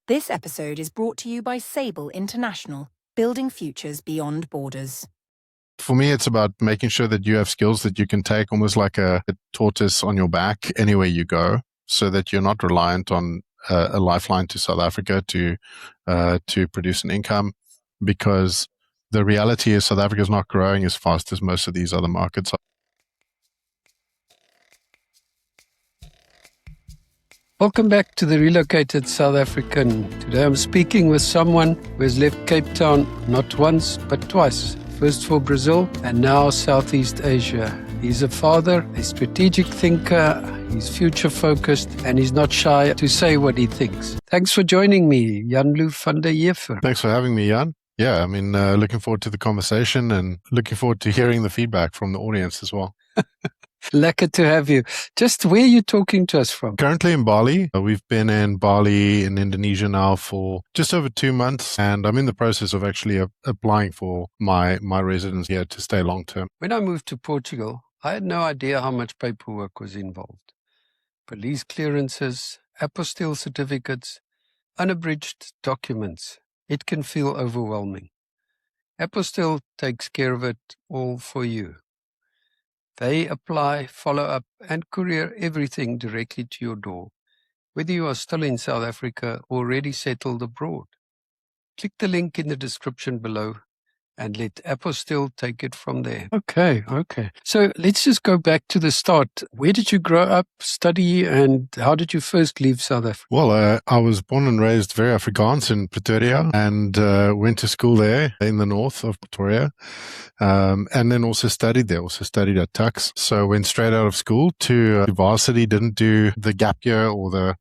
This episode is brought to you by Sable International, building futures beyond borders. For me, it's about making sure that you have skills that you can take almost like a tortoise on your back anywhere you go, so that you're not reliant on a lifeline to South Africa to produce an income, because the reality is South Africa is not growing as fast as most of these other markets are. Welcome back to the Relocated South African. Today I'm speaking with someone who has left Cape Town not once but twice. First for Brazil and now Southeast Asia. He's a father, a strategic thinker, he's future focused, and he's not shy to say what he thinks. Thanks for joining me, Janlo van der Heever. Thanks for having me, Jan. Yeah, looking forward to the conversation and looking forward to hearing the feedback from the audience as well. Lekker to have you. Just where are you talking to us from? Currently in Bali. We've been in Bali in Indonesia now for just over 2 months, and I'm in the process of actually applying for my residency here to stay long term. When I moved to Portugal, I had no idea how much paperwork was involved. Police clearances, apostille certificates, unabridged documents. It can feel overwhelming. Apostille takes care of it all for you. They apply, follow up, and courier everything directly to your door, whether you are still in South Africa or already settled abroad. Click the link in the description below and let Apostille take it from there. Okay. So let's just go back to the start. Where did you grow up, study, and how did you first leave South Africa? Well, I was born and raised very Afrikaans in Pretoria, and went to school there in the north of Pretoria, and then also studied there, also studied at Tux. So went straight out of school to varsity, didn't do the gap year or the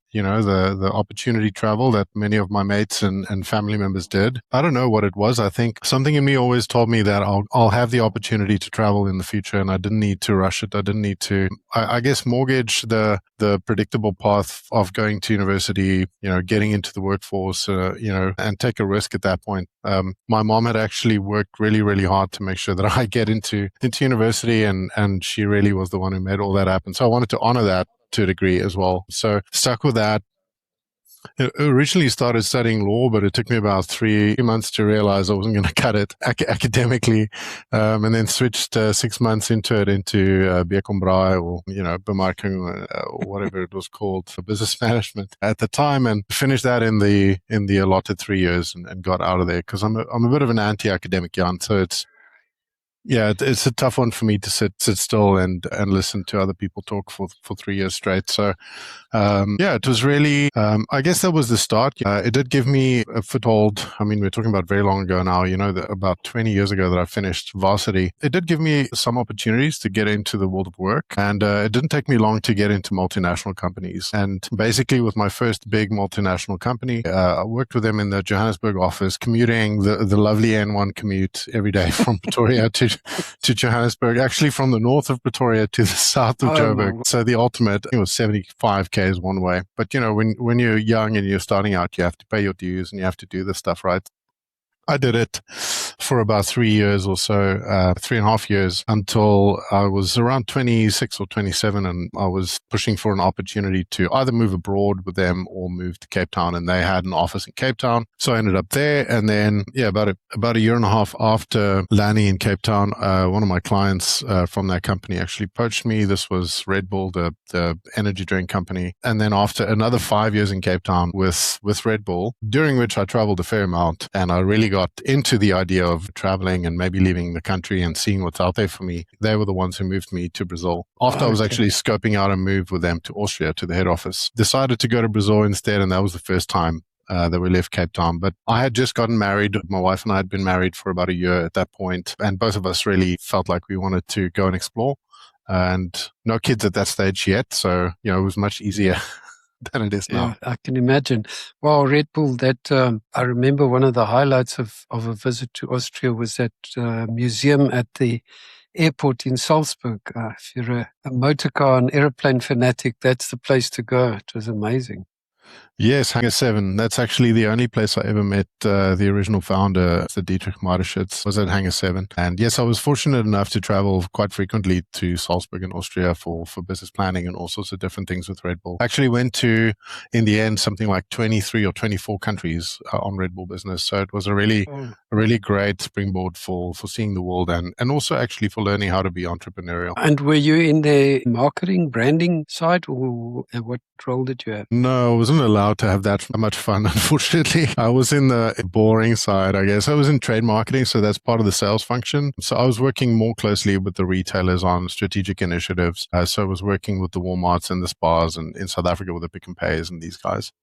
opportunity travel that many of my mates and family members did. I don't know what it was. I think something in me always told me that I'll have the opportunity to travel in the future, and I didn't need to rush it. I didn't need to, I guess, mortgage the predictable path of going to university, getting into the workforce, and take a risk at that point. My mom had actually worked really, really hard to make sure that I get into university, and she really was the one who made all that happen. So I wanted to honor that to a degree as well. So stuck with that. I originally started studying law, but it took me about 3 months to realize I wasn't going to cut it academically, and then switched 6 months into Bekombraai or bemarking or whatever it was called for business management at the time, and finished that in the allotted 3 years and got out of there because I'm a bit of an anti-academic, Jan. So it's a tough one for me to sit still and listen to other people talk for 3 years straight. So, it was really, I guess that was the start. It did give me a foothold. I mean, we're talking about very long ago now, about 20 years ago that I finished varsity. It did give me some opportunities to get into the world of work. And it didn't take me long to get into multinational companies. And basically with my first big multinational company, I worked with them in the Johannesburg office, commuting the lovely N1 commute every day from Pretoria to Johannesburg, actually from the north of Pretoria to the south of Joburg. So the ultimate, it was 75 Ks one way. But, when you're young and you're starting out, you have to pay your dues and you have to do this stuff, right? I did it for about 3 years or so, 3.5 years, until I was around 26 or 27, and I was pushing for an opportunity to either move abroad with them or move to Cape Town, and they had an office in Cape Town. So I ended up there, and then, about a year and a half after landing in Cape Town, one of my clients from that company actually poached me. This was Red Bull, the energy drink company. And then after another 5 years in Cape Town with Red Bull, during which I traveled a fair amount, and I really got into the idea of traveling and maybe leaving the country and seeing what's out there for me. They were the ones who moved me to Brazil. After I was actually scoping out a move with them to Austria, to the head office. Decided to go to Brazil instead, and that was the first time that we left Cape Town. But I had just gotten married. My wife and I had been married for about a year at that point, and both of us really felt like we wanted to go and explore. And no kids at that stage yet, so it was much easier than it is now. Yeah, I can imagine. Wow, Red Bull, that I remember one of the highlights of a visit to Austria was that museum at the airport in Salzburg. If you're a motor car and aeroplane fanatic, that's the place to go. It was amazing. Yes, Hangar 7. That's actually the only place I ever met the original founder, the Dietrich Mateschitz, was at Hangar 7. And yes, I was fortunate enough to travel quite frequently to Salzburg in Austria for business planning and all sorts of different things with Red Bull. I actually went to, in the end, something like 23 or 24 countries on Red Bull business. So it was a really great springboard for seeing the world and also actually for learning how to be entrepreneurial. And were you in the marketing, branding side, or what role did you have? No, I wasn't allowed to have that much fun, unfortunately. I was in the boring side, I guess. I was in trade marketing, so that's part of the sales function. So I was working more closely with the retailers on strategic initiatives. So I was working with the Walmarts and the Spars, and in South Africa with the Pick and Pays and these guys.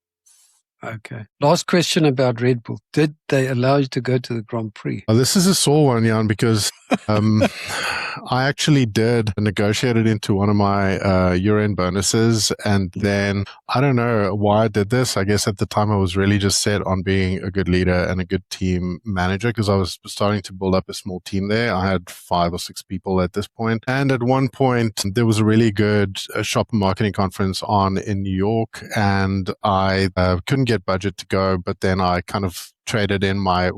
Okay. Last question about Red Bull. Did they allow you to go to the Grand Prix? This is a sore one, Jan, because I actually did negotiate it into one of my year-end bonuses. And then I don't know why I did this. I guess at the time I was really just set on being a good leader and a good team manager because I was starting to build up a small team there. I had 5 or 6 people at this point. And at one point, there was a really good shop and marketing conference on in New York. And I couldn't get budget to go, but then I kind of traded in my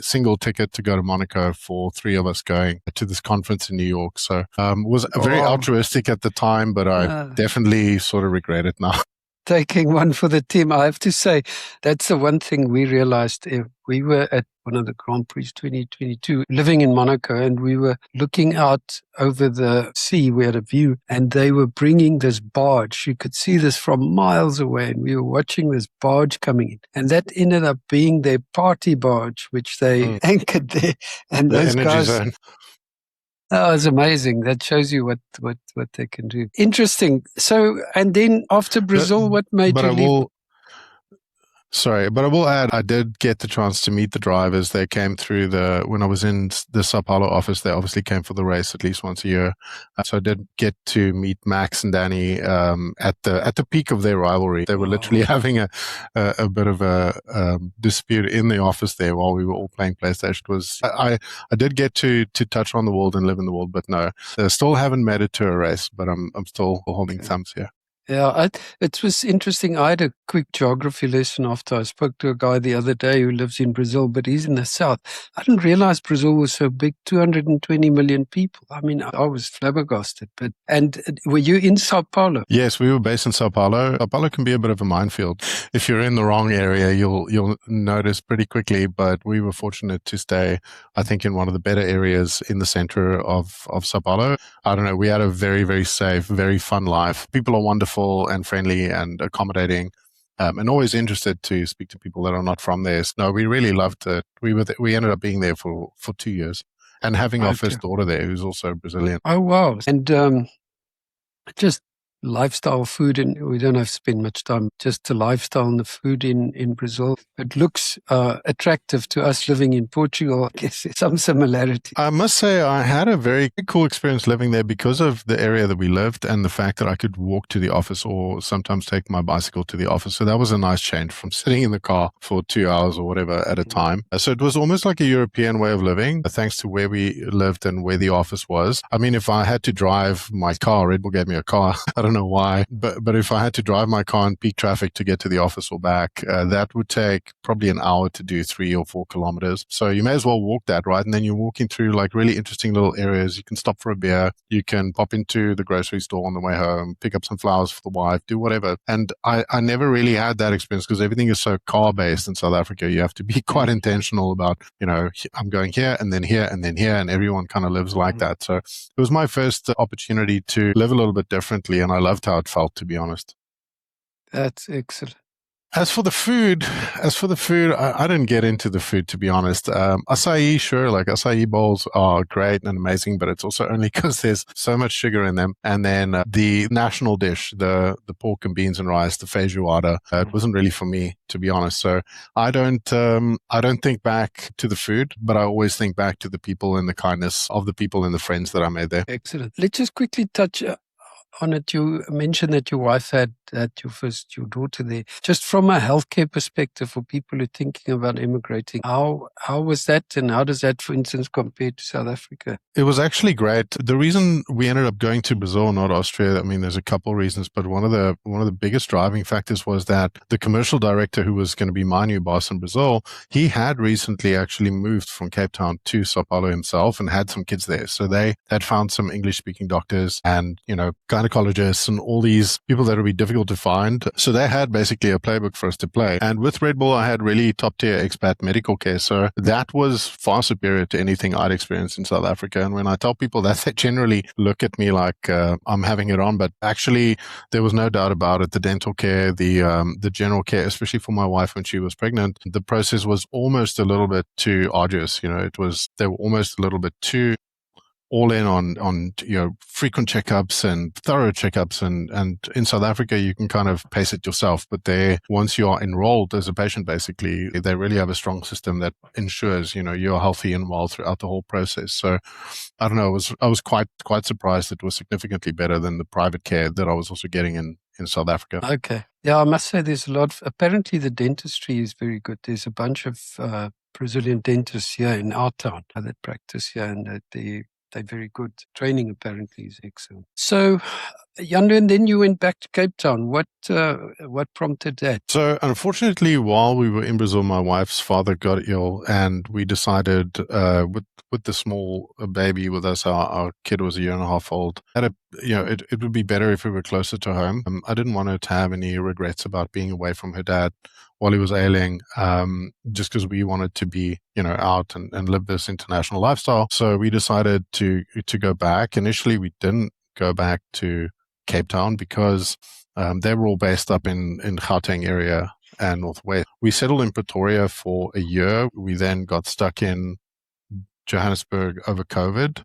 single ticket to go to Monaco for 3 of us going to this conference in New York. So was very altruistic at the time, but I definitely sort of regret it now. Taking one for the team. I have to say, that's the one thing we realized. If we were at one of the Grand Prix 2022, living in Monaco, and we were looking out over the sea. We had a view, and they were bringing this barge. You could see this from miles away, and we were watching this barge coming in. And that ended up being their party barge, which they anchored there. And The those energy guys... zone. Oh, it's amazing. That shows you what they can do. Interesting. So, and then after Brazil, what made you leave? But I will add, I did get the chance to meet the drivers. They came through when I was in the Sao Paulo office, they obviously came for the race at least once a year. So I did get to meet Max and Danny at the peak of their rivalry. They were literally having a bit of a dispute in the office there while we were all playing PlayStation. I did get to touch on the world and live in the world, but no, I still haven't made it to a race, but I'm still holding thumbs here. Yeah, it was interesting. I had a quick geography lesson after I spoke to a guy the other day who lives in Brazil, but he's in the south. I didn't realize Brazil was so big, 220 million people. I mean, I was flabbergasted. And were you in Sao Paulo? Yes, we were based in Sao Paulo. Sao Paulo can be a bit of a minefield. If you're in the wrong area, you'll notice pretty quickly, but we were fortunate to stay, I think, in one of the better areas in the center of Sao Paulo. I don't know, we had a very, very safe, very fun life. People are wonderful and friendly and accommodating, and always interested to speak to people that are not from there. So, no, we really loved it. We ended up being there for 2 years and having our first daughter there, who's also Brazilian. Oh, wow. And just lifestyle, food, and we don't have to spend much time, just the lifestyle and the food in Brazil. It looks attractive to us living in Portugal. I guess there's some similarity. I must say I had a very cool experience living there because of the area that we lived and the fact that I could walk to the office or sometimes take my bicycle to the office. So that was a nice change from sitting in the car for 2 hours or whatever at a time. So it was almost like a European way of living, thanks to where we lived and where the office was. I mean, if I had to drive my car, Red Bull gave me a car. I don't know why, but if I had to drive my car in peak traffic to get to the office or back, that would take probably an hour to do 3 or 4 kilometers. So you may as well walk that, right? And then you're walking through like really interesting little areas. You can stop for a beer. You can pop into the grocery store on the way home, pick up some flowers for the wife, do whatever. And I never really had that experience because everything is so car-based in South Africa. You have to be quite intentional about, I'm going here and then here and then here, and everyone kind of lives like that. So it was my first opportunity to live a little bit differently, and I loved how it felt, to be honest. That's excellent. As for the food, I didn't get into the food, to be honest. Acai, sure, like acai bowls are great and amazing, but it's also only because there's so much sugar in them. And then the national dish, the pork and beans and rice, the feijoada, it wasn't really for me, to be honest. So I don't think back to the food, but I always think back to the people and the kindness of the people and the friends that I made there. Excellent. Let's just quickly touch on it, you mentioned that your wife had your daughter there. Just from a healthcare perspective, for people who are thinking about immigrating, how was that, and how does that, for instance, compare to South Africa? It was actually great. The reason we ended up going to Brazil, not Austria, I mean, there's a couple of reasons, but one of the biggest driving factors was that the commercial director, who was going to be my new boss in Brazil, he had recently actually moved from Cape Town to São Paulo himself and had some kids there. So they had found some English-speaking doctors and, gynecologists and all these people that would be difficult to find. So they had basically a playbook for us to play. And with Red Bull, I had really top-tier expat medical care. So that was far superior to anything I'd experienced in South Africa. And when I tell people that, they generally look at me like I'm having it on. But actually, there was no doubt about it. The dental care, the general care, especially for my wife when she was pregnant, the process was almost a little bit too arduous. They were almost a little bit too all in on frequent checkups and thorough checkups. And in South Africa, you can kind of pace it yourself. But there, once you are enrolled as a patient, basically, they really have a strong system that ensures, you're healthy and well throughout the whole process. So I don't know, I was quite surprised it was significantly better than the private care that I was also getting in South Africa. Okay. Yeah, I must say there's a lot. Apparently, the dentistry is very good. There's a bunch of Brazilian dentists here in our town that practice here, and they're very good. Training apparently is excellent. So, Janlo, and then you went back to Cape Town. What prompted that? So, unfortunately, while we were in Brazil, my wife's father got ill, and we decided with the small baby with us, our kid was 1.5 years old. It would be better if we were closer to home. I didn't want her to have any regrets about being away from her dad while he was ailing, just because we wanted to be, out and live this international lifestyle. So we decided to go back. Initially, we didn't go back to Cape Town because they were all based up in Gauteng area and Northwest. We settled in Pretoria for a year. We then got stuck in Johannesburg over COVID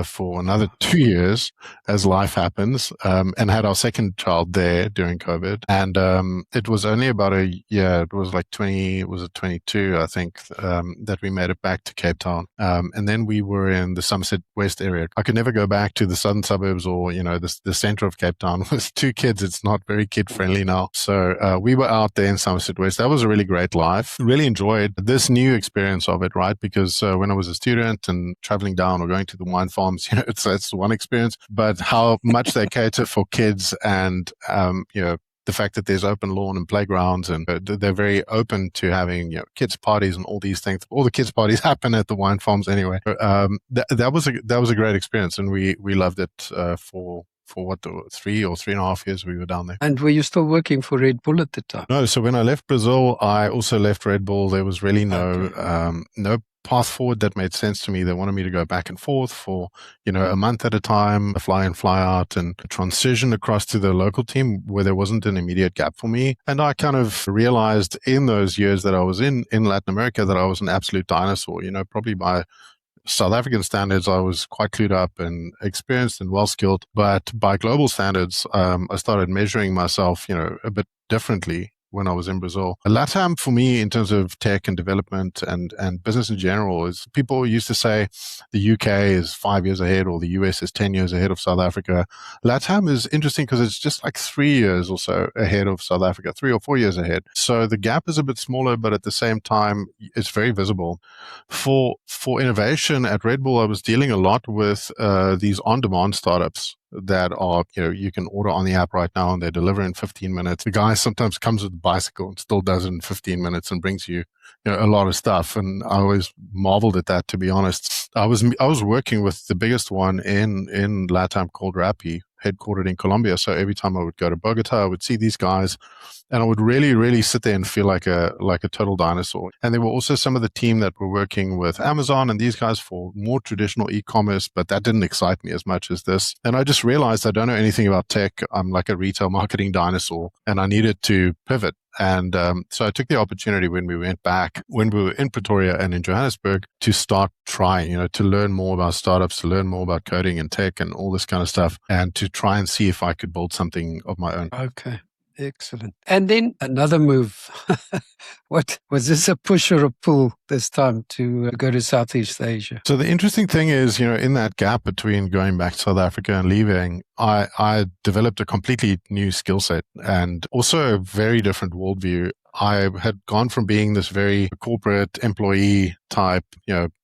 for another 2 years as life happens, and had our second child there during COVID. And it was only about a year, it was like 22, I think, that we made it back to Cape Town. And then we were in the Somerset West area. I could never go back to the southern suburbs or, the center of Cape Town. With 2 kids, it's not very kid-friendly now. So we were out there in Somerset West. That was a really great life. Really enjoyed this new experience of it, right? Because when I was a student and traveling down or going to the wine farms, it's one experience, but how much they cater for kids and, the fact that there's open lawn and playgrounds, and they're very open to having, kids parties and all these things. All the kids parties happen at the wine farms anyway. That was a great experience, and we loved it for 3 or 3.5 years we were down there. And were you still working for Red Bull at the time? No. So when I left Brazil, I also left Red Bull. There was really no path forward that made sense to me. They wanted me to go back and forth for, a month at a time, fly in, fly out, and transition across to the local team where there wasn't an immediate gap for me. And I kind of realized in those years that I was in Latin America that I was an absolute dinosaur, probably by South African standards, I was quite clued up and experienced and well-skilled. But by global standards, I started measuring myself, a bit differently when I was in Brazil. LATAM for me, in terms of tech and development and business in general, is people used to say the UK is 5 years ahead or the US is 10 years ahead of South Africa. LATAM is interesting because it's just like 3 years or so ahead of South Africa, 3 or 4 years ahead. So the gap is a bit smaller, but at the same time, it's very visible. For innovation at Red Bull, I was dealing a lot with these on-demand startups that are, you can order on the app right now and they deliver in 15 minutes. The guy sometimes comes with a bicycle and still does it in 15 minutes and brings you, a lot of stuff. And I always marveled at that, to be honest. I was working with the biggest one in LATAM called Rappi, headquartered in Colombia. So every time I would go to Bogota, I would see these guys, and I would really, really sit there and feel like a total dinosaur. And there were also some of the team that were working with Amazon and these guys for more traditional e-commerce, but that didn't excite me as much as this. And I just realized I don't know anything about tech. I'm like a retail marketing dinosaur, and I needed to pivot. And so I took the opportunity when we went back, when we were in Pretoria and in Johannesburg, to start trying, to learn more about startups, to learn more about coding and tech and all this kind of stuff, and to try and see if I could build something of my own. Okay. Excellent. And then another move. What was this, a push or a pull this time to go to Southeast Asia? So the interesting thing is, in that gap between going back to South Africa and leaving, I developed a completely new skill set and also a very different worldview. I had gone from being this very corporate employee type,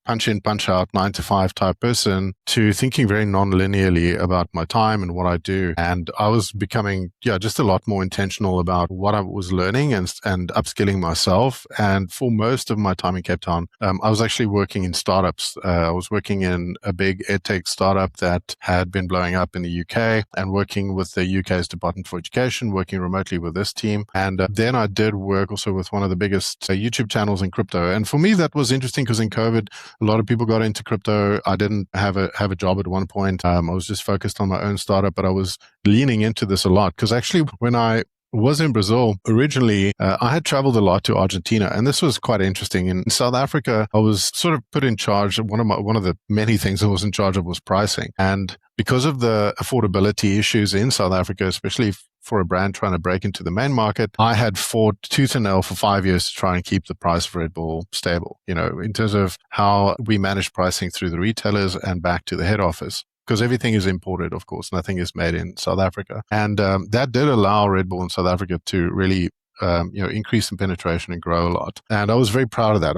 punch in, punch out, 9 to 5 type person to thinking very non-linearly about my time and what I do. And I was becoming, just a lot more intentional about what I was learning and upskilling myself. And for most of my time in Cape Town, I was actually working in startups. I was working in a big edtech startup that had been blowing up in the UK and working with the UK's Department for Education, working remotely with this team. And then I did work also with one of the biggest YouTube channels in crypto. And for me, that was interesting because in COVID, a lot of people got into crypto. I didn't have a job at one point. I was just focused on my own startup, but I was leaning into this a lot because actually when I was in Brazil originally, I had traveled a lot to Argentina, and this was quite interesting. In South Africa, I was sort of put in charge. One of the many things I was in charge of was pricing, and because of the affordability issues in South Africa, especially for a brand trying to break into the main market, I had fought tooth and nail for 5 years to try and keep the price of Red Bull stable, in terms of how we manage pricing through the retailers and back to the head office. Because everything is imported, of course, nothing is made in South Africa. And that did allow Red Bull in South Africa to really increase in penetration and grow a lot. And I was very proud of that.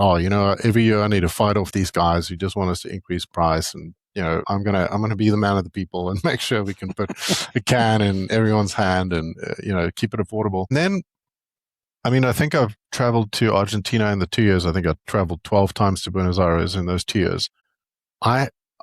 Every year I need to fight off these guys who just want us to increase price, and I'm gonna be the man of the people and make sure we can put a can in everyone's hand and keep it affordable. And then, I think I've traveled to Argentina in the 2 years. I think I traveled 12 times to Buenos Aires in those 2 years.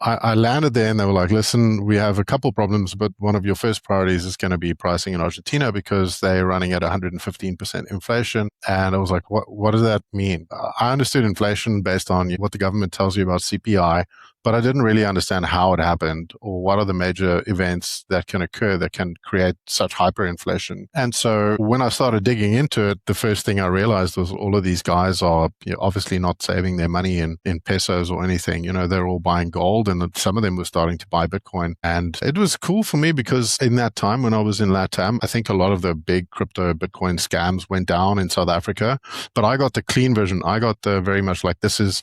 I landed there and they were like, listen, we have a couple problems, but one of your first priorities is going to be pricing in Argentina because they're running at 115% inflation. And I was like, what does that mean? I understood inflation based on what the government tells you about CPI, but I didn't really understand how it happened or what are the major events that can occur that can create such hyperinflation. And so when I started digging into it, the first thing I realized was all of these guys are obviously not saving their money in pesos or anything. They're all buying gold, and some of them were starting to buy Bitcoin. And it was cool for me because in that time when I was in LATAM, I think a lot of the big crypto Bitcoin scams went down in South Africa, but I got the clean version. I got the very much like, this is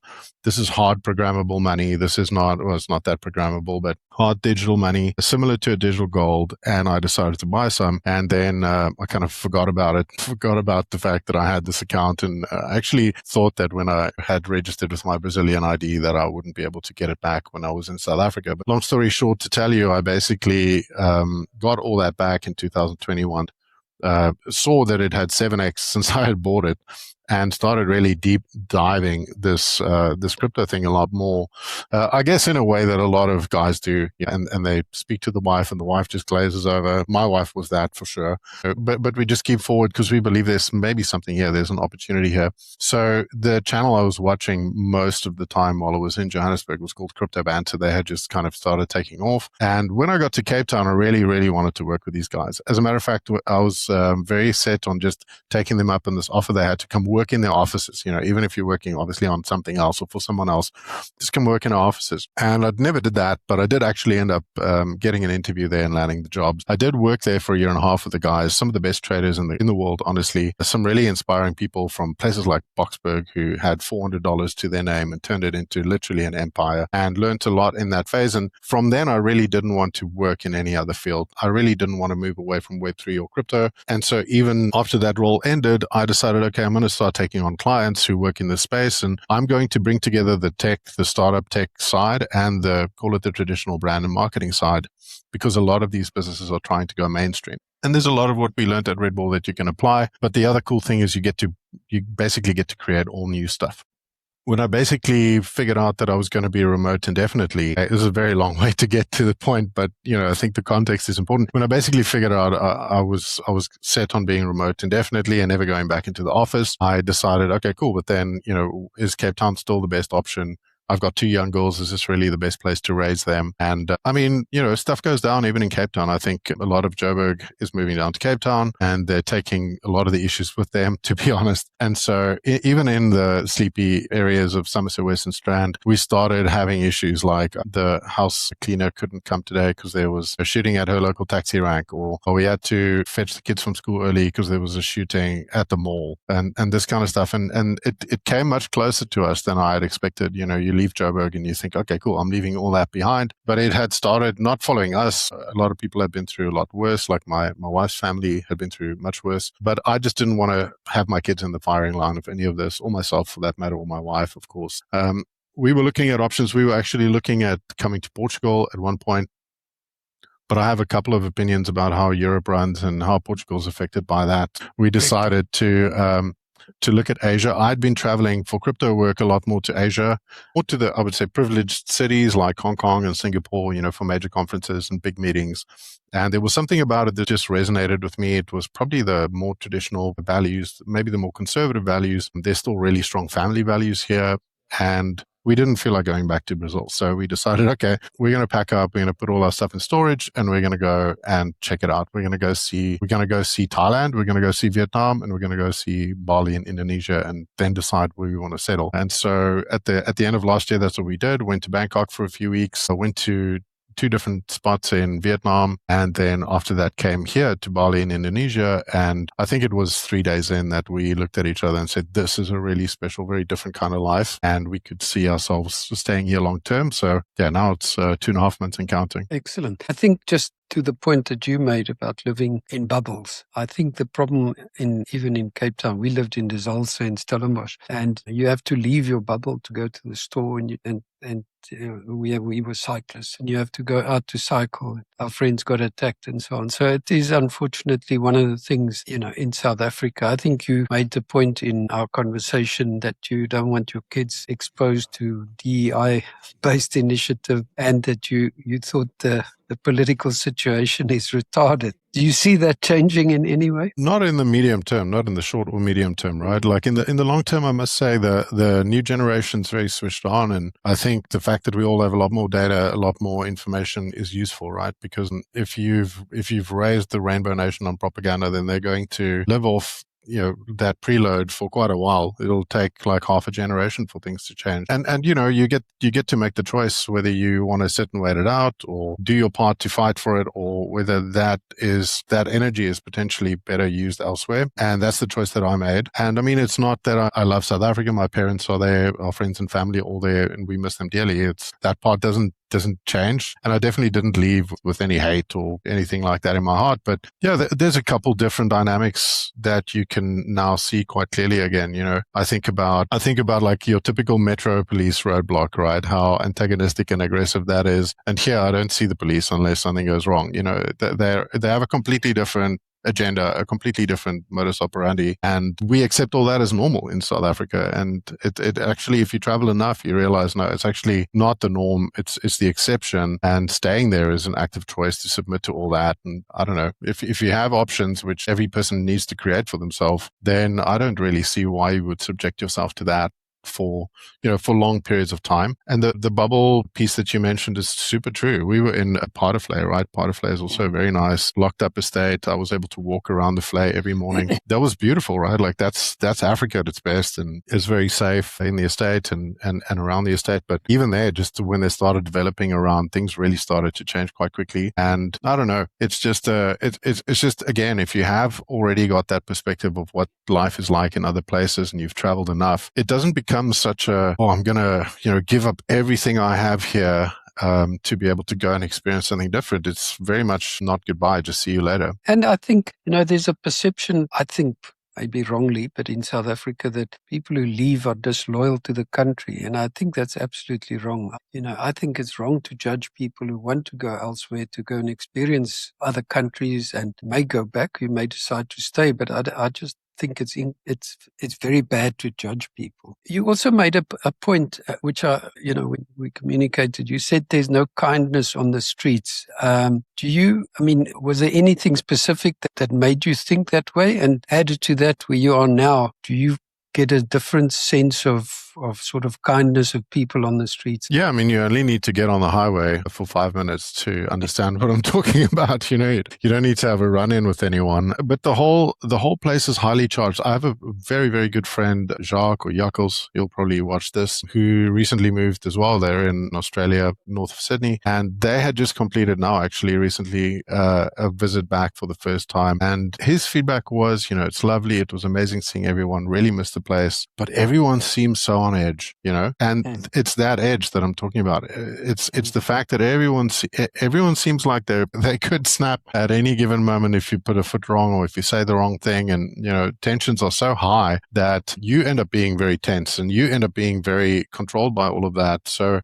hard programmable money. It's not that programmable, but hard digital money, similar to a digital gold. And I decided to buy some. And then I kind of forgot about the fact that I had this account. And I actually thought that when I had registered with my Brazilian ID that I wouldn't be able to get it back when I was in South Africa. But long story short, to tell you, I basically got all that back in 2021. Saw that it had 7x since I had bought it, and started really deep diving this crypto thing a lot more. I guess in a way that a lot of guys do, and they speak to the wife, and the wife just glazes over. My wife was that for sure, but we just keep forward because we believe there's maybe something here. There's an opportunity here. So the channel I was watching most of the time while I was in Johannesburg was called Crypto Banter. They had just kind of started taking off, and when I got to Cape Town, I really, really wanted to work with these guys. As a matter of fact, I was very set on just taking them up on this offer they had to come work in their offices. Even if you're working obviously on something else or for someone else, just come work in our offices. And I never did that, but I did actually end up getting an interview there and landing the jobs. I did work there for a year and a half with the guys, some of the best traders in the world, honestly. Some really inspiring people from places like Boxberg who had $400 to their name and turned it into literally an empire, and learned a lot in that phase. And from then, I really didn't want to work in any other field. I really didn't want to move away from Web3 or crypto. And so even after that role ended, I decided, okay, I'm going to start taking on clients who work in this space, and I'm going to bring together the startup tech side and call it the traditional brand and marketing side, because a lot of these businesses are trying to go mainstream. And there's a lot of what we learned at Red Bull that you can apply. But the other cool thing is you basically get to create all new stuff. When I basically figured out that I was going to be remote indefinitely, it was a very long way to get to the point, but I think the context is important. When I basically figured out I was set on being remote indefinitely and never going back into the office, I decided, okay, cool. But then, is Cape Town still the best option? I've got 2 young girls. Is this really the best place to raise them? And I mean, stuff goes down even in Cape Town. I think a lot of Joburg is moving down to Cape Town, and they're taking a lot of the issues with them, to be honest. And so even in the sleepy areas of Somerset West and Strand, we started having issues like the house cleaner couldn't come today because there was a shooting at her local taxi rank, or we had to fetch the kids from school early because there was a shooting at the mall, and this kind of stuff. And it came much closer to us than I had expected. You leave Joburg and you think, okay, cool, I'm leaving all that behind. But it had started not following us. A lot of people had been through a lot worse, like my wife's family had been through much worse. But I just didn't want to have my kids in the firing line of any of this, or myself for that matter, or my wife, of course. We were looking at options. We were actually looking at coming to Portugal at one point. But I have a couple of opinions about how Europe runs and how Portugal's affected by that. We decided to look at Asia. I'd been traveling for crypto work a lot more to Asia, or to the, I would say, privileged cities like Hong Kong and Singapore, for major conferences and big meetings. And there was something about it that just resonated with me. It was probably the more traditional values, maybe the more conservative values. There's still really strong family values here. And we didn't feel like going back to Brazil. So we decided, okay, we're going to pack up, we're going to put all our stuff in storage, and we're going to go and check it out. We're going to go see Thailand, we're going to go see Vietnam, and we're going to go see Bali in Indonesia, and then decide where we want to settle. And so at the end of last year, that's what we did. Went to Bangkok for a few weeks. I went to 2 different spots in Vietnam. And then after that came here to Bali in Indonesia. And I think it was 3 days in that we looked at each other and said, this is a really special, very different kind of life. And we could see ourselves staying here long term. So yeah, now it's 2.5 months and counting. Excellent. I think just to the point that you made about living in bubbles, I think the problem even in Cape Town, we lived in De Zalse in Stellenbosch, and you have to leave your bubble to go to the store, and we were cyclists, and you have to go out to cycle. Our friends got attacked and so on. So it is unfortunately one of the things, in South Africa. I think you made the point in our conversation that you don't want your kids exposed to DEI-based initiative, and that you thought the political situation is retarded. Do you see that changing in any way? Not in the medium term, not in the short or medium term, right? Like in the long term, I must say the new generation's very switched on. And I think the fact that we all have a lot more data, a lot more information is useful, right? Because if you've raised the Rainbow Nation on propaganda, then they're going to live off that preload for quite a while. It'll take like half a generation for things to change. And you get to make the choice whether you want to sit and wait it out, or do your part to fight for it, or whether that energy is potentially better used elsewhere. And that's the choice that I made. And I mean, it's not that I love South Africa. My parents are there, our friends and family are all there, and we miss them dearly. It's that part doesn't change. And I definitely didn't leave with any hate or anything like that in my heart. But yeah, there's a couple different dynamics that you can now see quite clearly again. I think about like your typical metro police roadblock, right? How antagonistic and aggressive that is. And here I don't see the police unless something goes wrong. They have a completely different agenda, a completely different modus operandi, and we accept all that as normal in South Africa. And it actually, if you travel enough, you realize no, it's actually not the norm. It's the exception, and staying there is an active choice to submit to all that. And I don't know, if you have options which every person needs to create for themselves, then I don't really see why you would subject yourself to that for long periods of time. And the bubble piece that you mentioned is super true. We were in a Paardenvlei, right? Paardenvlei is also a very nice locked up estate. I was able to walk around the Vlei every morning. That was beautiful, right? Like that's Africa at its best, and it's very safe in the estate and around the estate. But even there, just when they started developing around, things really started to change quite quickly. And I don't know, it's just it's just, again, if you have already got that perspective of what life is like in other places and you've traveled enough, it doesn't become such a, I'm going to, give up everything I have here to be able to go and experience something different. It's very much not goodbye, just see you later. And I think, there's a perception, I think maybe wrongly, but in South Africa, that people who leave are disloyal to the country. And I think that's absolutely wrong. I think it's wrong to judge people who want to go elsewhere, to go and experience other countries, and may go back, who may decide to stay. But I just think it's very bad to judge people. You also made a point, which when we communicated, you said there's no kindness on the streets. Was there anything specific that made you think that way? And added to that, where you are now, do you get a different sense of of sort of kindness of people on the streets. Yeah, I mean, you only need to get on the highway for 5 minutes to understand what I'm talking about. You don't need to have a run-in with anyone. But the whole place is highly charged. I have a very, very good friend, Jacques or Jakkels, you'll probably watch this, who recently moved as well. They're in Australia, north of Sydney, and they had just completed now, actually, recently, a visit back for the first time. And his feedback was, it's lovely. It was amazing seeing everyone. Really missed the place, but everyone seems so on edge, and it's that edge that I'm talking about. It's the fact that everyone seems like they could snap at any given moment if you put a foot wrong or if you say the wrong thing, and tensions are so high that you end up being very tense and you end up being very controlled by all of that. So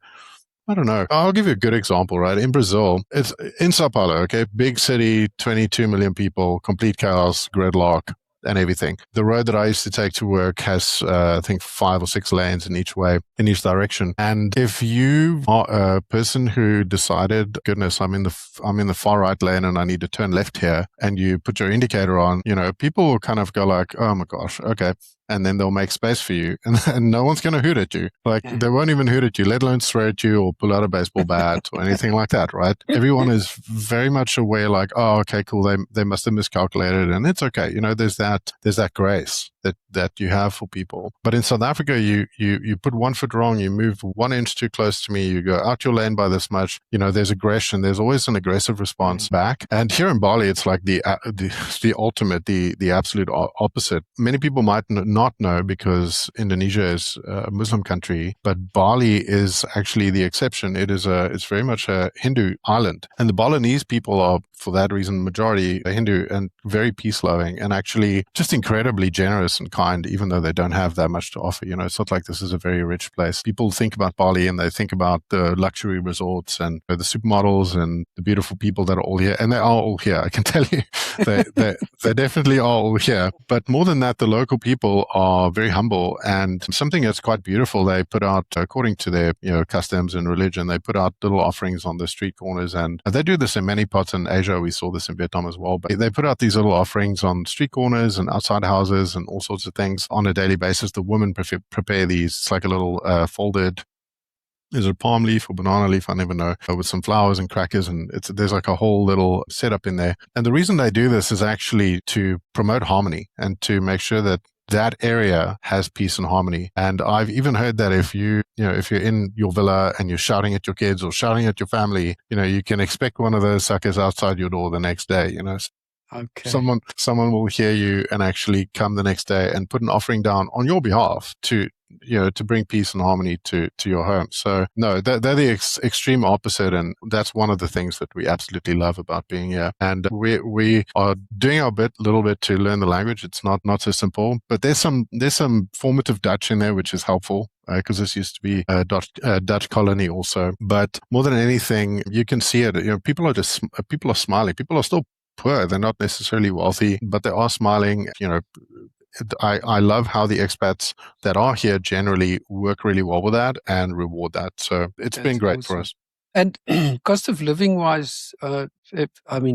I don't know. I'll give you a good example, right? In Brazil, it's in São Paulo, okay? Big city, 22 million people, complete chaos, gridlock, and everything. The road that I used to take to work has, I think, 5 or 6 lanes in each direction. And if you are a person who decided, goodness, I'm in the far right lane and I need to turn left here, and you put your indicator on, people will kind of go like, oh my gosh, okay. And then they'll make space for you, and no one's going to hoot at you. They won't even hoot at you, let alone swear at you or pull out a baseball bat or anything like that, right? Everyone is very much aware, like, oh, okay, cool. They must have miscalculated, and it's okay. There's that grace that you have for people. But in South Africa, you put 1 foot wrong, you move 1 inch too close to me, you go out your lane by this much. There's aggression. There's always an aggressive response back. And here in Bali, it's like the ultimate, the absolute opposite. Many people might not know because Indonesia is a Muslim country, but Bali is actually the exception. It's very much a Hindu island, and the Balinese people are, for that reason, majority Hindu and very peace-loving and actually just incredibly generous and kind, even though they don't have that much to offer. It's not like this is a very rich place. People think about Bali and they think about the luxury resorts and the supermodels and the beautiful people that are all here, and they are all here. I can tell you, they definitely are all here. But more than that, the local people are very humble, and something that's quite beautiful. They put out, according to their customs and religion, they put out little offerings on the street corners, and they do this in many parts in Asia. We saw this in Vietnam as well. But they put out these little offerings on street corners and outside houses and all sorts of things on a daily basis. The women prepare these. It's like a little folded, is it palm leaf or banana leaf? I never know, with some flowers and crackers, and there's like a whole little setup in there. And the reason they do this is actually to promote harmony and to make sure that area has peace and harmony. And I've even heard that if you're in your villa and you're shouting at your kids or shouting at your family, you can expect one of those suckers outside your door the next day. Okay. Someone will hear you and actually come the next day and put an offering down on your behalf to bring peace and harmony to your home. So no, they're the extreme opposite, and that's one of the things that we absolutely love about being here. And we are doing our little bit to learn the language. It's not so simple, but there's some formative Dutch in there, which is helpful. Because this used to be a Dutch colony also. But more than anything, you can see it. People are smiling. People are still poor. They're not necessarily wealthy, but they are smiling. I love how the expats that are here generally work really well with that and reward that. So it's been great awesome for us. And cost of living wise, I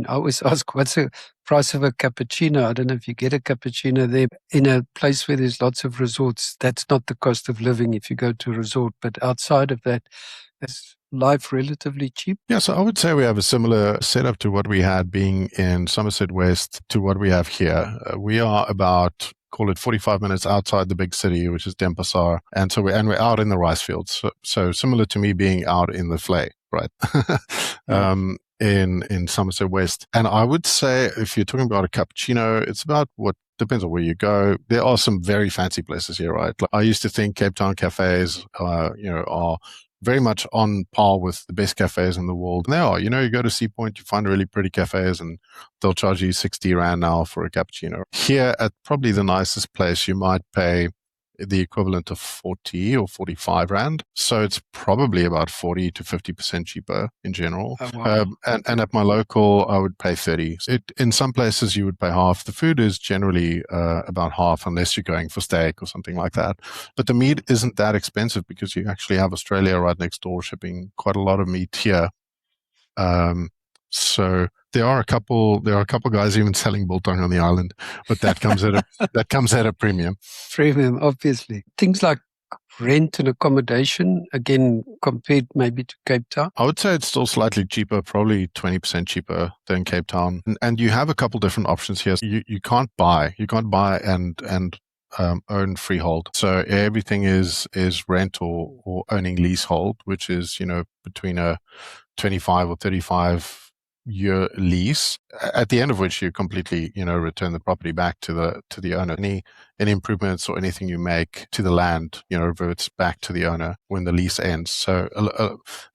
always ask, what's the price of a cappuccino? I don't know if you get a cappuccino there in a place where there's lots of resorts. That's not the cost of living if you go to a resort. But outside of that, is life relatively cheap? Yeah, so I would say we have a similar setup to what we had being in Somerset West to what we have here. We are about, call it 45 minutes outside the big city, which is Denpasar. And so we're out in the rice fields. So similar to me being out in the Vlei, right? In Somerset West. And I would say if you're talking about a cappuccino, it's about depends on where you go. There are some very fancy places here, right? Like I used to think Cape Town cafes, are very much on par with the best cafes in the world. And they are. You go to Sea Point, you find really pretty cafes, and they'll charge you 60 Rand now for a cappuccino. Here at probably the nicest place, you might pay the equivalent of 40 or 45 Rand. So it's probably about 40 to 50% cheaper in general. Oh, wow. And at my local, I would pay 30. In some places, you would pay half. The food is generally about half, unless you're going for steak or something like that. But the meat isn't that expensive because you actually have Australia right next door shipping quite a lot of meat here. So there are a couple guys even selling biltong on the island, but that comes at a premium. Premium, obviously. Things like rent and accommodation, again, compared maybe to Cape Town? I would say it's still slightly cheaper, probably 20% cheaper than Cape Town. And you have a couple different options here. You can't buy and own freehold. So everything is rent or owning leasehold, which is, between a 25 or 35-year lease, at the end of which you completely, return the property back to the owner. Any improvements or anything you make to the land, reverts back to the owner when the lease ends. So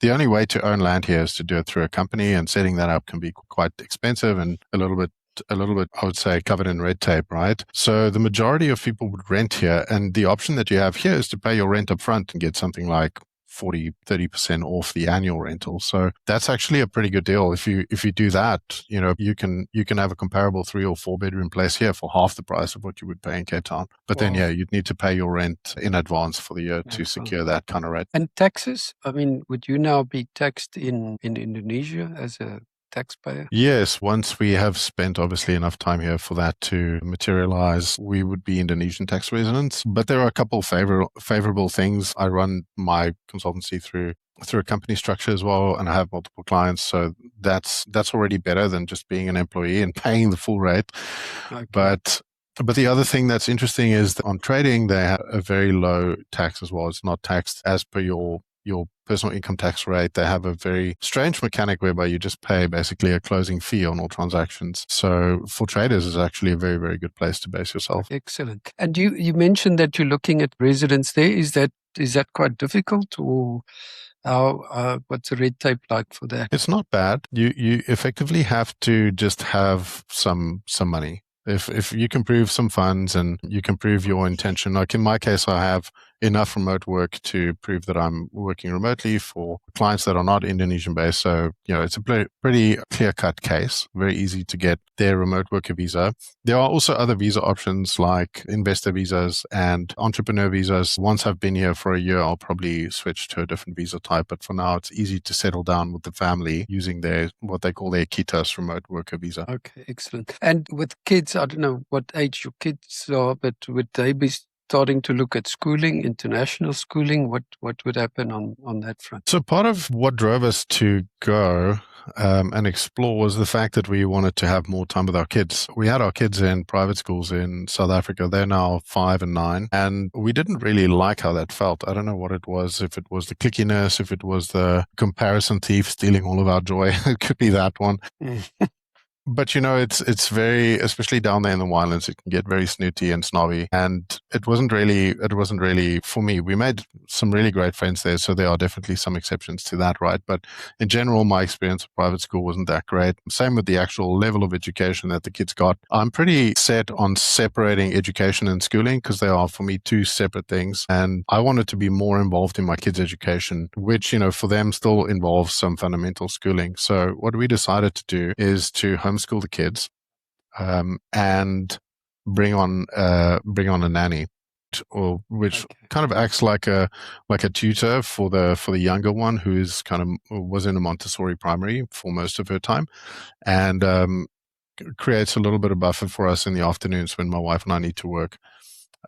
the only way to own land here is to do it through a company, and setting that up can be quite expensive and a little bit, I would say, covered in red tape, right? So the majority of people would rent here, and the option that you have here is to pay your rent up front and get something like 40-30% off the annual rental. So that's actually a pretty good deal. If you do that, you can have a comparable 3 or 4 bedroom place here for half the price of what you would pay in Cape Town. But then, you'd need to pay your rent in advance for the year to secure that kind of rate. And taxes? I mean, would you now be taxed in Indonesia as a taxpayer? Yes, once we have spent obviously enough time here for that to materialize, we would be Indonesian tax residents. But there are a couple of favorable things. I run my consultancy through a company structure as well, and I have multiple clients, so that's already better than just being an employee and paying the full rate. Okay. But the other thing that's interesting is that on trading, they have a very low tax as well. It's not taxed as per your personal income tax rate. They have a very strange mechanic whereby you just pay basically a closing fee on all transactions. So for traders, it's actually a very, very good place to base yourself. Excellent. And you mentioned that you're looking at residence there. Is that quite difficult, or what's the red tape like for that? It's not bad. You effectively have to just have some money. If you can prove some funds and you can prove your intention, like in my case, I have enough remote work to prove that I'm working remotely for clients that are not Indonesian based. So, it's a pretty clear-cut case, very easy to get their remote worker visa. There are also other visa options like investor visas and entrepreneur visas. Once I've been here for a year, I'll probably switch to a different visa type. But for now, it's easy to settle down with the family using what they call their KITAS remote worker visa. Okay, excellent. And with kids, I don't know what age your kids are, but would they be starting to look at schooling, international schooling? What would happen on that front? So part of what drove us to go and explore was the fact that we wanted to have more time with our kids. We had our kids in private schools in South Africa. They're now 5 and 9, and we didn't really like how that felt. I don't know what it was, if it was the clickiness, if it was the comparison thief stealing all of our joy. It could be that one. But it's very, especially down there in the winelands, it can get very snooty and snobby, and it wasn't really for me. We made some really great friends there, so there are definitely some exceptions to that, right? But in general, my experience of private school wasn't that great. Same with the actual level of education that the kids got. I'm pretty set on separating education and schooling because they are, for me, 2 separate things, and I wanted to be more involved in my kids' education, which, for them still involves some fundamental schooling. So what we decided to do is to homeschool the kids and bring on a nanny, which kind of acts like a tutor for the younger one, who's was in a Montessori primary for most of her time, and creates a little bit of buffer for us in the afternoons when my wife and I need to work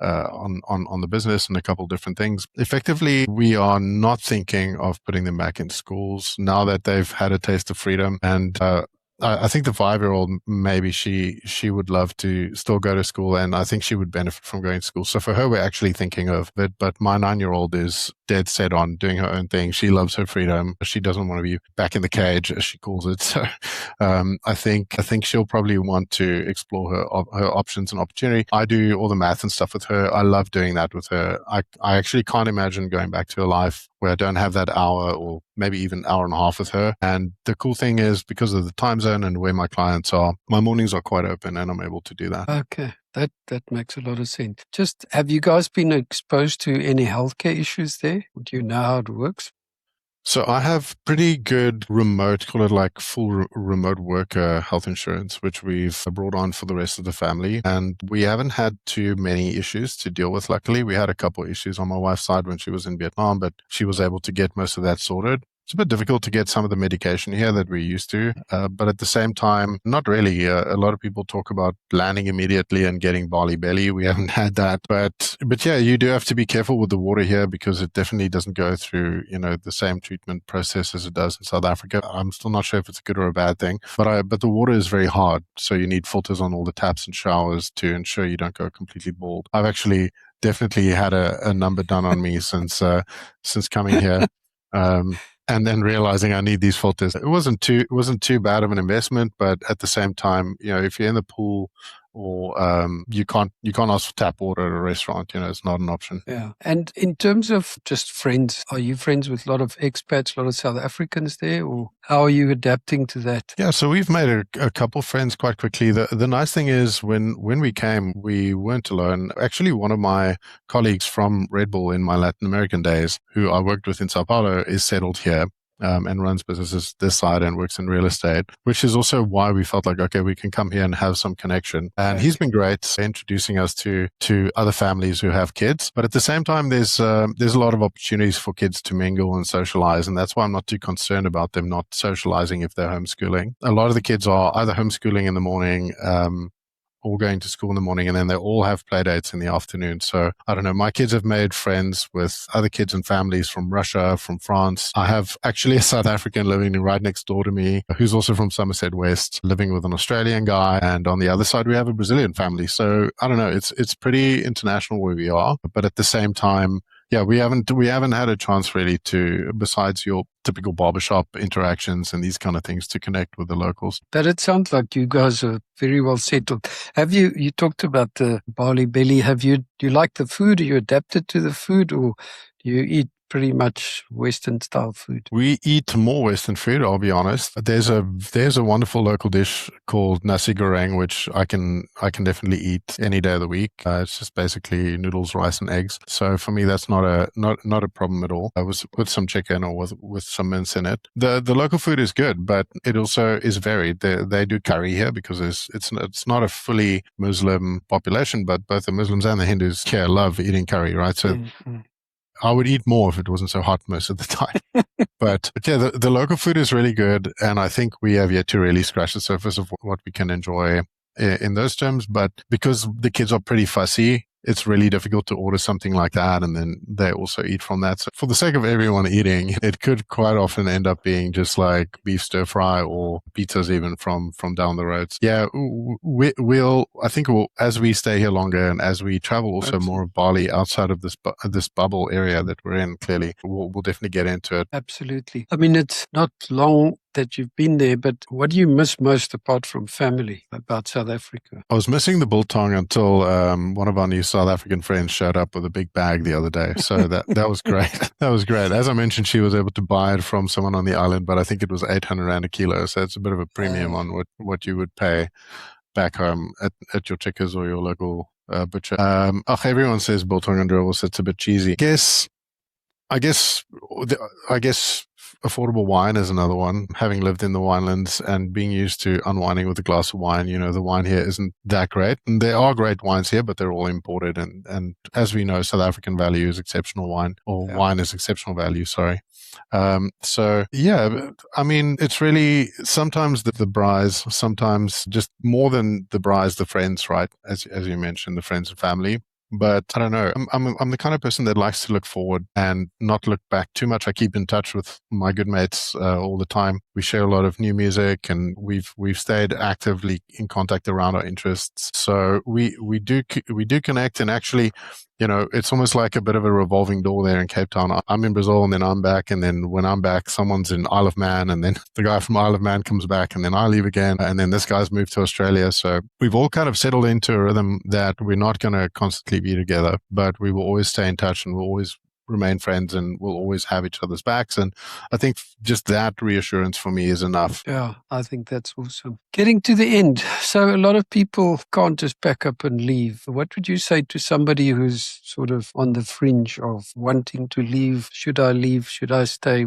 on the business and a couple different things. Effectively, we are not thinking of putting them back in schools now that they've had a taste of freedom. And I think the 5-year-old, maybe she would love to still go to school, and I think she would benefit from going to school. So for her, we're actually thinking of it. But my 9-year-old is dead set on doing her own thing. She loves her freedom. She doesn't want to be back in the cage, as she calls it. So I think she'll probably want to explore her options and opportunity. I do all the math and stuff with her. I love doing that with her. I actually can't imagine going back to a life where I don't have that hour or maybe even hour and a half with her. And the cool thing is, because of the time zone and where my clients are, my mornings are quite open and I'm able to do that. Okay. That makes a lot of sense. Just, have you guys been exposed to any healthcare issues there? Do you know how it works? So I have pretty good remote, call it like full remote worker health insurance, which we've brought on for the rest of the family. And we haven't had too many issues to deal with. Luckily, we had a couple issues on my wife's side when she was in Vietnam, but she was able to get most of that sorted. It's a bit difficult to get some of the medication here that we're used to, but at the same time, not really. A lot of people talk about landing immediately and getting Bali belly. We haven't had that, but yeah, you do have to be careful with the water here because it definitely doesn't go through, the same treatment process as it does in South Africa. I'm still not sure if it's a good or a bad thing, but the water is very hard, so you need filters on all the taps and showers to ensure you don't go completely bald. I've actually definitely had a number done on me since coming here. And then realizing I need these filters. It wasn't too bad of an investment, but at the same time, if you're in the pool or you can't ask for tap water at a restaurant, it's not an option. Yeah. And in terms of just friends, are you friends with a lot of expats, a lot of South Africans there, or how are you adapting to that? Yeah, so we've made a couple friends quite quickly. The nice thing is when we came, we weren't alone. Actually, one of my colleagues from Red Bull in my Latin American days, who I worked with in Sao Paulo, is settled here. And runs businesses this side and works in real estate, which is also why we felt like, okay, we can come here and have some connection. And he's been great introducing us to other families who have kids. But at the same time, there's a lot of opportunities for kids to mingle and socialize. And that's why I'm not too concerned about them not socializing if they're homeschooling. A lot of the kids are either homeschooling in the morning, all going to school in the morning, and then they all have play dates in the afternoon. So I don't know, my kids have made friends with other kids and families from Russia, from France. I have actually a South African living right next door to me who's also from Somerset West, living with an Australian guy. And on the other side, we have a Brazilian family. So I don't know, it's pretty international where we are. But at the same time, yeah, we haven't had a chance really to, besides your typical barbershop interactions and these kind of things, to connect with the locals. But it sounds like you guys are very well settled. Have you talked about the Bali belly? Do you like the food? Are you adapted to the food, or do you eat pretty much Western style food? We eat more Western food, I'll be honest. There's a wonderful local dish called nasi goreng, which I can definitely eat any day of the week. It's just basically noodles, rice, and eggs. So for me, that's not a problem at all. With some chicken or with some mince in it. The local food is good, but it also is varied. They do curry here because it's not a fully Muslim population, but both the Muslims and the Hindus here love eating curry, right? So. Mm-hmm. I would eat more if it wasn't so hot most of the time. But yeah, the local food is really good. And I think we have yet to really scratch the surface of what we can enjoy in those terms. But because the kids are pretty fussy, it's really difficult to order something like that and then they also eat from that. So for the sake of everyone eating, it could quite often end up being just like beef stir fry or pizzas even from down the roads. Yeah, I think as we stay here longer and as we travel also more of Bali outside of this bubble area that we're in, clearly, we'll definitely get into it. Absolutely. I mean, it's not long that you've been there, but what do you miss most apart from family about South Africa? I was missing the biltong until one of our new South African friends showed up with a big bag the other day. So that was great. That was great. As I mentioned, she was able to buy it from someone on the island, but I think it was 800 Rand a kilo. So it's a bit of a premium on what you would pay back home at your Checkers or your local butcher. Everyone says biltong and dribbles. It's a bit cheesy. I guess affordable wine is another one. Having lived in the winelands and being used to unwinding with a glass of wine, the wine here isn't that great. And there are great wines here, but they're all imported. And as we know, South African value is exceptional wine, or wine is exceptional value, sorry. So yeah, I mean, it's really sometimes the braais, sometimes just more than the braais, the friends, right? As you mentioned, the friends and family. But I don't know. I'm the kind of person that likes to look forward and not look back too much. I keep in touch with my good mates all the time. We share a lot of new music, and we've stayed actively in contact around our interests. So we do connect, and actually, it's almost like a bit of a revolving door there in Cape Town. I'm in Brazil, and then I'm back, and then when I'm back, someone's in Isle of Man, and then the guy from Isle of Man comes back, and then I leave again, and then this guy's moved to Australia. So we've all kind of settled into a rhythm that we're not going to constantly be together, but we will always stay in touch, and we'll always remain friends, and we'll always have each other's backs. And I think just that reassurance for me is enough. Yeah, I think that's awesome. Getting to the end. So a lot of people can't just pack up and leave. What would you say to somebody who's sort of on the fringe of wanting to leave? Should I leave? Should I stay?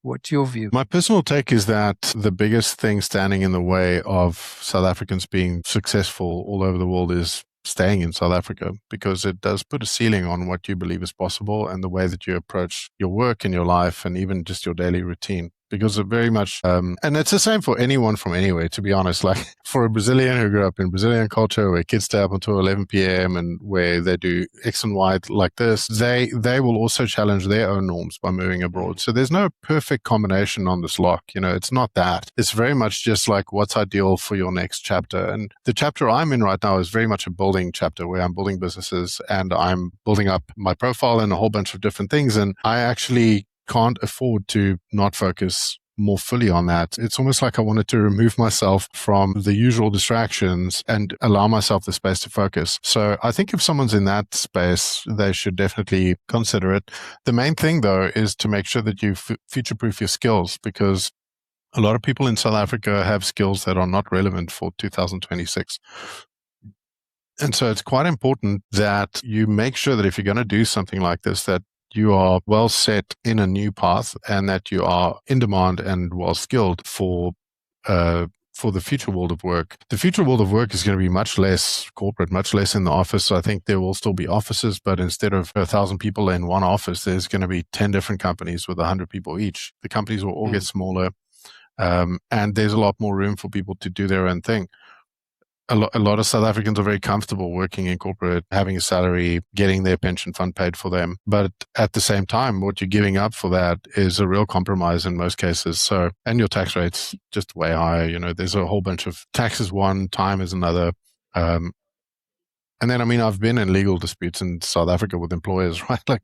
What's your view? My personal take is that the biggest thing standing in the way of South Africans being successful all over the world is staying in South Africa, because it does put a ceiling on what you believe is possible and the way that you approach your work and your life and even just your daily routine. Because it very much, and it's the same for anyone from anywhere, to be honest. Like for a Brazilian who grew up in Brazilian culture where kids stay up until 11 p.m. and where they do X and Y like this, they will also challenge their own norms by moving abroad. So there's no perfect combination on this lock. It's not that. It's very much just like what's ideal for your next chapter. And the chapter I'm in right now is very much a building chapter where I'm building businesses and I'm building up my profile and a whole bunch of different things. And I actually can't afford to not focus more fully on that. It's almost like I wanted to remove myself from the usual distractions and allow myself the space to focus. So I think if someone's in that space, they should definitely consider it. The main thing, though, is to make sure that you future-proof your skills, because a lot of people in South Africa have skills that are not relevant for 2026. And so it's quite important that you make sure that if you're going to do something like this, that you are well set in a new path and that you are in demand and well skilled for the future world of work. The future world of work is going to be much less corporate, much less in the office. So I think there will still be offices, but instead of 1,000 people in one office, there's going to be 10 different companies with 100 people each. The companies will all get smaller, and there's a lot more room for people to do their own thing. A lot of South Africans are very comfortable working in corporate, having a salary, getting their pension fund paid for them. But at the same time, what you're giving up for that is a real compromise in most cases. So, and your tax rate's just way higher. There's a whole bunch of taxes one, time is another. And then, I've been in legal disputes in South Africa with employers, right? Like,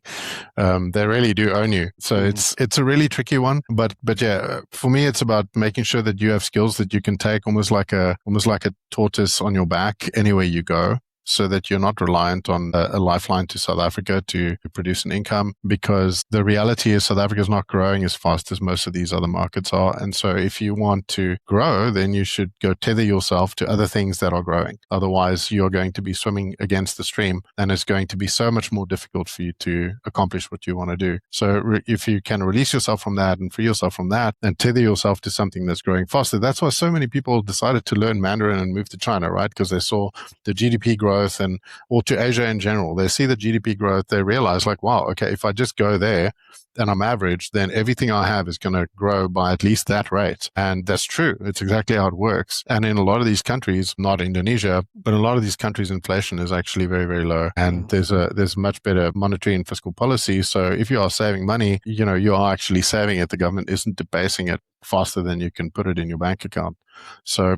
they really do own you. So it's a really tricky one. But yeah, for me, it's about making sure that you have skills that you can take almost like a tortoise on your back anywhere you go, so that you're not reliant on a lifeline to South Africa to produce an income, because the reality is South Africa is not growing as fast as most of these other markets are. And so if you want to grow, then you should go tether yourself to other things that are growing. Otherwise, you're going to be swimming against the stream, and it's going to be so much more difficult for you to accomplish what you want to do. So if you can release yourself from that and free yourself from that and tether yourself to something that's growing faster, that's why so many people decided to learn Mandarin and move to China, right? Because they saw the GDP growth or to Asia in general. They see the GDP growth, they realize like, wow, okay, if I just go there and I'm average, then everything I have is going to grow by at least that rate. And that's true. It's exactly how it works. And in a lot of these countries, not Indonesia, but in a lot of these countries, inflation is actually very, very low. And there's much better monetary and fiscal policy. So if you are saving money, you are actually saving it. The government isn't debasing it faster than you can put it in your bank account. So,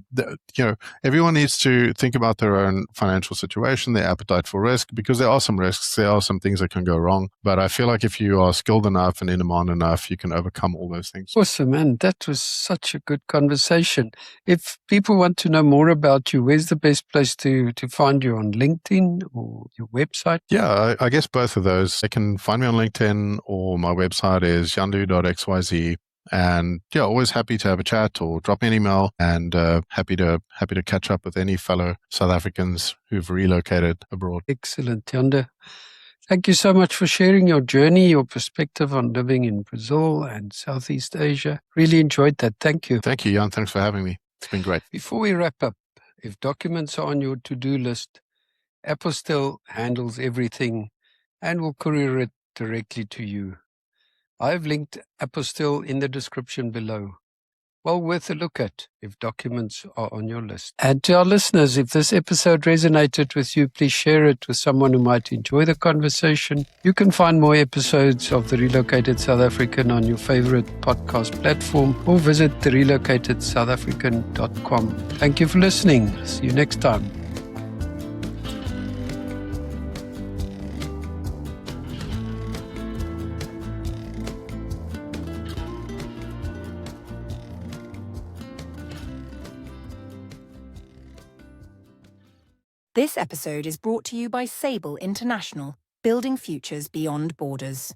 everyone needs to think about their own financial situation, their appetite for risk, because there are some risks, there are some things that can go wrong. But I feel like if you are skilled enough and in demand enough, you can overcome all those things. Awesome, man. That was such a good conversation. If people want to know more about you, where's the best place to find you, on LinkedIn or your website? Yeah, I guess both of those. They can find me on LinkedIn, or my website is janlo.xyz. And yeah, always happy to have a chat or drop me an email, and happy to catch up with any fellow South Africans who've relocated abroad. Excellent, Yanda. Thank you so much for sharing your journey, your perspective on living in Brazil and Southeast Asia. Really enjoyed that. Thank you. Thank you, Jan. Thanks for having me. It's been great. Before we wrap up, if documents are on your to-do list, Apostille handles everything and will courier it directly to you. I've linked Apostille in the description below. Well worth a look at if documents are on your list. And to our listeners, if this episode resonated with you, please share it with someone who might enjoy the conversation. You can find more episodes of The Relocated South African on your favorite podcast platform, or visit therelocatedSouthAfrican.com. Thank you for listening. See you next time. This episode is brought to you by Sable International, building futures beyond borders.